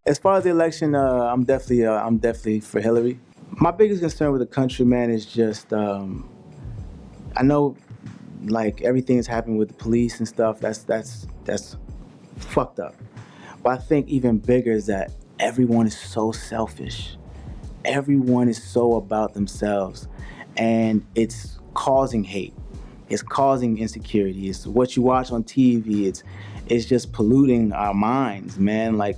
As far as the election, I'm definitely for Hillary. My biggest concern with the country, man, is just I know like everything that's happening with the police and stuff. That's fucked up. But I think even bigger is that everyone is so selfish. Everyone is so about themselves, and it's causing hate. It's causing insecurity. It's what you watch on TV. It's just polluting our minds, man. Like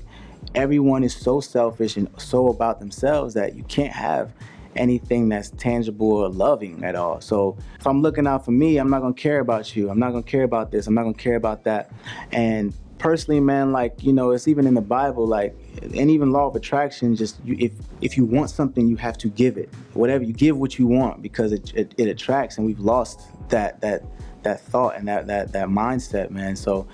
everyone is so selfish and so about themselves that you can't have anything that's tangible or loving at all. So if I'm looking out for me, I'm not gonna care about you. I'm not gonna care about this. I'm not gonna care about that. And personally, man, like, you know, it's even in the Bible, like, and even law of attraction, just if you want something, you have to give it. Whatever, you give what you want because it attracts, and we've lost that thought and that mindset, man. So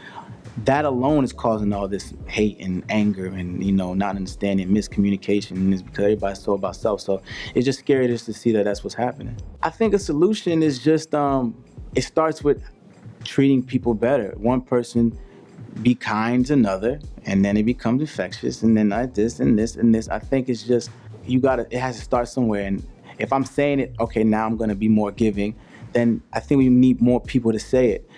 that alone is causing all this hate and anger and, you know, not understanding, miscommunication, and it's because everybody's so about self. So it's just scary just to see that that's what's happening. I think a solution is just, it starts with treating people better. One person be kind to another, and then it becomes infectious, and then like this and this and this. I think it's just, it has to start somewhere. And if I'm saying it, okay, now I'm gonna be more giving, then I think we need more people to say it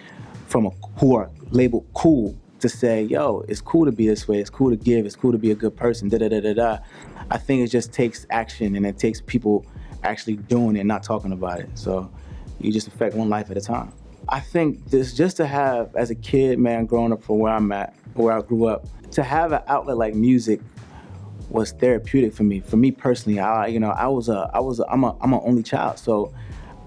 who are labeled cool, to say, yo, it's cool to be this way, it's cool to give, it's cool to be a good person, da-da-da-da-da. I think it just takes action, and it takes people actually doing it, not talking about it. So you just affect one life at a time. I think this, just to have, as a kid, man, growing up from where I'm at, where I grew up, to have an outlet like music was therapeutic for me. For me personally, I'm an only child, so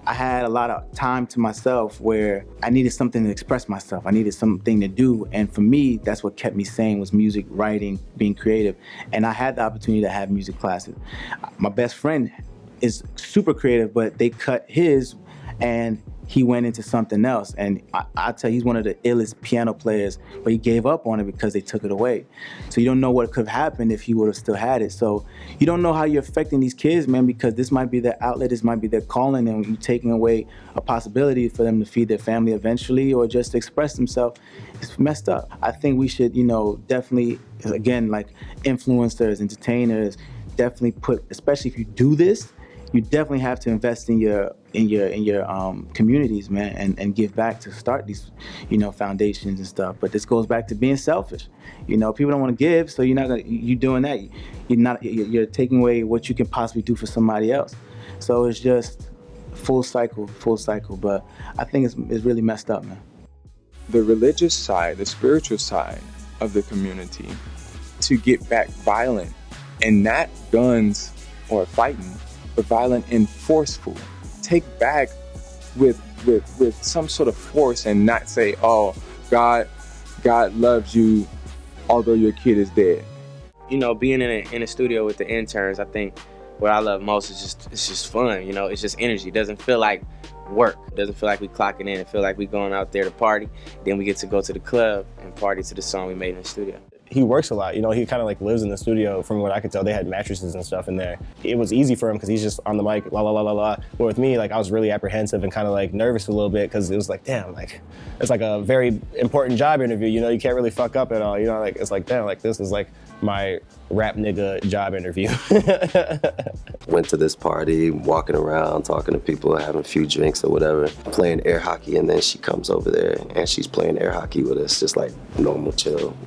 I had a lot of time to myself where I needed something to express myself. I needed something to do. And for me, that's what kept me sane, was music, writing, being creative. And I had the opportunity to have music classes. My best friend is super creative, but they cut his and he went into something else. And I tell you, he's one of the illest piano players, but he gave up on it because they took it away. So you don't know what could have happened if he would have still had it. So you don't know how you're affecting these kids, man, because this might be their outlet, this might be their calling, and you're taking away a possibility for them to feed their family eventually or just express themselves. It's messed up. I think we should, you know, definitely, again, like influencers, entertainers, definitely put, especially if you do this, you definitely have to invest in your communities, man, and give back to start these, you know, foundations and stuff. But this goes back to being selfish. You know, people don't want to give, so you're doing that. You're taking away what you can possibly do for somebody else. So it's just full cycle. But I think it's really messed up, man. The religious side, the spiritual side of the community, to get back violent, and not guns or fighting, but violent and forceful. Take back with some sort of force, and not say, oh, God loves you, although your kid is dead. You know, being in a studio with the interns, I think what I love most is it's just fun. You know, it's just energy. It doesn't feel like work. It doesn't feel like we clocking in. It feel like we going out there to party. Then we get to go to the club and party to the song we made in the studio. He works a lot, you know, he kind of like lives in the studio. From what I could tell, they had mattresses and stuff in there. It was easy for him because he's just on the mic, la la la la la. But with me, like, I was really apprehensive and kind of like nervous a little bit, because it was like, damn, like, it's like a very important job interview, you know, you can't really fuck up at all, you know, like, it's like, damn, like, this is like my rap nigga job interview. Went to this party, walking around, talking to people, having a few drinks or whatever, playing air hockey, and then she comes over there and she's playing air hockey with us, just like normal chill.